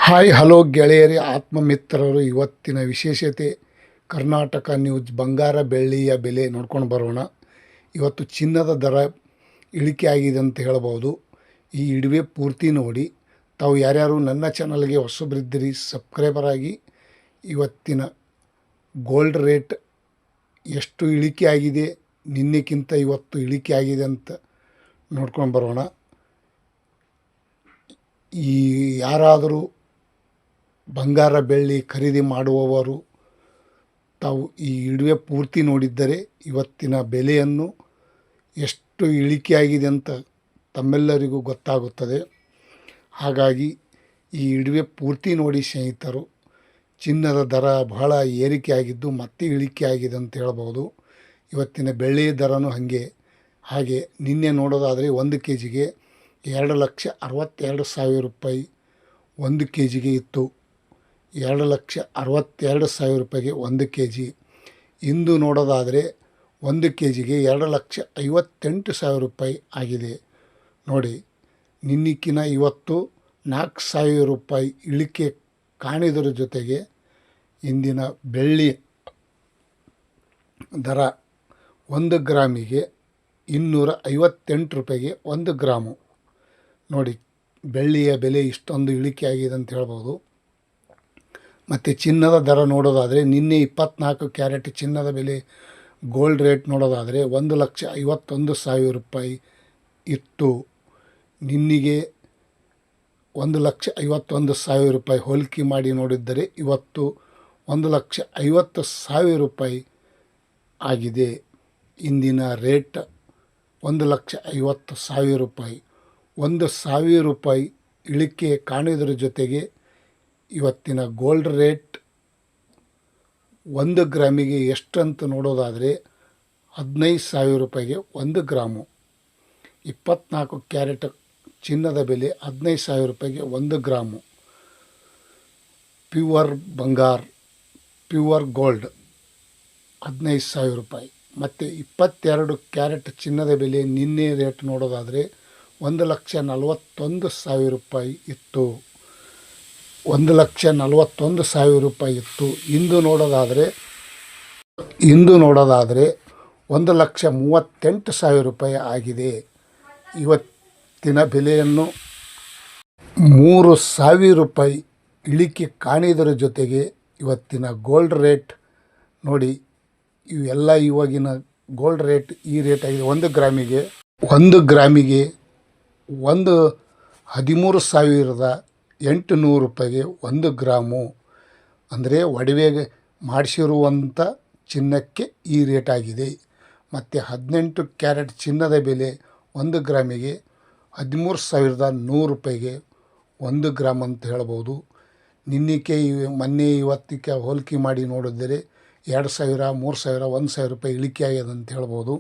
Hi hello ಗೆಳೆಯರೇ, ಆತ್ಮಮಿತ್ರರು. ಇವತ್ತಿನ ವಿಶೇಷತೆ ಕರ್ನಾಟಕ ನ್ಯೂಸ್. ಬಂಗಾರ ಬೆಳ್ಳಿಯ ಬೆಲೆ ನೋಡ್ಕೊಂಡು ಬರೋಣ. ಇವತ್ತು ಚಿನ್ನದ ದರ ಇಳಿಕೆ ಆಗಿದೆ ಅಂತ ಹೇಳ್ಬೋದು. ಈ ಇಡುವೆ ಪೂರ್ತಿ ನೋಡಿ. ತಾವು ಯಾರ್ಯಾರು ನನ್ನ ಚಾನಲ್ಗೆ ಹೊಸಬರಿದ್ದೀರಿ ಸಬ್ಸ್ಕ್ರೈಬರ್ ಆಗಿ. ಇವತ್ತಿನ ಗೋಲ್ಡ್ ರೇಟ್ ಎಷ್ಟು ಇಳಿಕೆ ಆಗಿದೆ, ನಿನ್ನೆಕ್ಕಿಂತ ಇವತ್ತು ಇಳಿಕೆ ಆಗಿದೆ ಅಂತ ನೋಡ್ಕೊಂಡು ಬರೋಣ. ಈ ಯಾರಾದರೂ ಬಂಗಾರ ಬೆಳ್ಳಿ ಖರೀದಿ ಮಾಡುವವರು ತಾವು ಈ ಇಡುವೆ ಪೂರ್ತಿ ನೋಡಿದ್ದರೆ ಇವತ್ತಿನ ಬೆಲೆಯನ್ನು ಎಷ್ಟು ಇಳಿಕೆಯಾಗಿದೆ ಅಂತ ತಮ್ಮೆಲ್ಲರಿಗೂ ಗೊತ್ತಾಗುತ್ತದೆ. ಹಾಗಾಗಿ ಈ ಇಡುವೆ ಪೂರ್ತಿ ನೋಡಿ ಸ್ನೇಹಿತರು. ಚಿನ್ನದ ದರ ಬಹಳ ಏರಿಕೆಯಾಗಿದ್ದು ಮತ್ತೆ ಇಳಿಕೆ ಆಗಿದೆ ಅಂತ ಹೇಳ್ಬೋದು. ಇವತ್ತಿನ ಬೆಳ್ಳಿಯ ದರನೂ ಹಾಗೆ ನಿನ್ನೆ ನೋಡೋದಾದರೆ 1 ಕೆ ಜಿಗೆ 2,62,000 ರೂಪಾಯಿ 1 ಕೆ ಜಿಗೆ ಇತ್ತು. 2,62,000 ರೂಪಾಯಿಗೆ 1 ಕೆ ಜಿ. ಇಂದು ನೋಡೋದಾದರೆ 1 ಕೆ ಜಿಗೆ 2,58,000 ರೂಪಾಯಿ ಆಗಿದೆ. ನೋಡಿ, ನಿನ್ನೆಕ್ಕಿನ ಇವತ್ತು 4,000 ರೂಪಾಯಿ ಇಳಿಕೆ ಕಾಣಿದರ ಜೊತೆಗೆ ಇಂದಿನ ಬೆಳ್ಳಿ ದರ 1 ಗ್ರಾಮಿಗೆ 258 ರೂಪಾಯಿಗೆ 1 ಗ್ರಾಮು. ನೋಡಿ, ಬೆಳ್ಳಿಯ ಬೆಲೆ ಇಷ್ಟೊಂದು ಇಳಿಕೆ ಆಗಿದೆ ಅಂತ ಹೇಳ್ಬೋದು. ಮತ್ತು ಚಿನ್ನದ ದರ ನೋಡೋದಾದರೆ ನಿನ್ನೆ 24 ಕ್ಯಾರೆಟ್ ಚಿನ್ನದ ಬೆಲೆ ಗೋಲ್ಡ್ ರೇಟ್ ನೋಡೋದಾದರೆ 1,51,000 ರೂಪಾಯಿ ಇತ್ತು. ನಿನ್ನೆಗೆ 1,51,000 ರೂಪಾಯಿ ಹೋಲಿಕೆ ಮಾಡಿ ನೋಡಿದ್ದರೆ ಇವತ್ತು 1,50,000 ರೂಪಾಯಿ ಆಗಿದೆ. ಇಂದಿನ ರೇಟ್ 1,50,000 ರೂಪಾಯಿ. 1,000 ರೂಪಾಯಿ ಇಳಿಕೆ ಕಾಣಿದ್ರ ಜೊತೆಗೆ ಇವತ್ತಿನ ಗೋಲ್ಡ್ ರೇಟ್ 1 ಗ್ರಾಮಿಗೆ ಎಷ್ಟಂತ ನೋಡೋದಾದರೆ 15,000 ರೂಪಾಯಿಗೆ 1 ಗ್ರಾಮು. 24 ಕ್ಯಾರೆಟ್ ಚಿನ್ನದ ಬೆಲೆ 15,000 ರೂಪಾಯಿಗೆ 1 ಗ್ರಾಮು. ಪ್ಯೂರ್ ಬಂಗಾರ, ಪ್ಯೂರ್ ಗೋಲ್ಡ್ 15,000 ರೂಪಾಯಿ. ಮತ್ತು 22 ಕ್ಯಾರೆಟ್ ಚಿನ್ನದ ಬೆಲೆ ನಿನ್ನೆ ರೇಟ್ ನೋಡೋದಾದರೆ 1,41,000 ರೂಪಾಯಿ ಇತ್ತು. 1,41,000 ರೂಪಾಯಿ ಇತ್ತು. ಇಂದು ನೋಡೋದಾದರೆ 1,38,000 ರೂಪಾಯಿ ಆಗಿದೆ. ಇವತ್ತಿನ ಬೆಲೆಯನ್ನು 3,000 ರೂಪಾಯಿ ಇಳಿಕೆ ಕಾಣಿದರ ಜೊತೆಗೆ ಇವತ್ತಿನ ಗೋಲ್ಡ್ ರೇಟ್ ನೋಡಿ. ಇವೆಲ್ಲ ಇವಾಗಿನ ಗೋಲ್ಡ್ ರೇಟ್ ಈ ರೇಟ್ ಆಗಿದೆ. 1 ಗ್ರಾಮಿಗೆ 13,800 ರೂಪಾಯಿಗೆ 1 ಗ್ರಾಮು. ಅಂದರೆ ಒಡವೆಗೆ ಮಾಡಿಸಿರುವಂಥ ಚಿನ್ನಕ್ಕೆ ಈ ರೇಟ್ ಆಗಿದೆ. ಮತ್ತು 18 ಕ್ಯಾರೆಟ್ ಚಿನ್ನದ ಬೆಲೆ 1 ಗ್ರಾಮಿಗೆ 13,100 ರೂಪಾಯಿಗೆ 1 ಗ್ರಾಮ್ ಅಂತ ಹೇಳ್ಬೋದು. ಮೊನ್ನೆ ಇವತ್ತಿಗೆ ಹೋಲಿಕೆ ಮಾಡಿ ನೋಡಿದರೆ 2,000, 3,000, 1,000 ರೂಪಾಯಿ ಇಳಿಕೆ ಆಗಿದೆ ಅಂತ ಹೇಳ್ಬೋದು.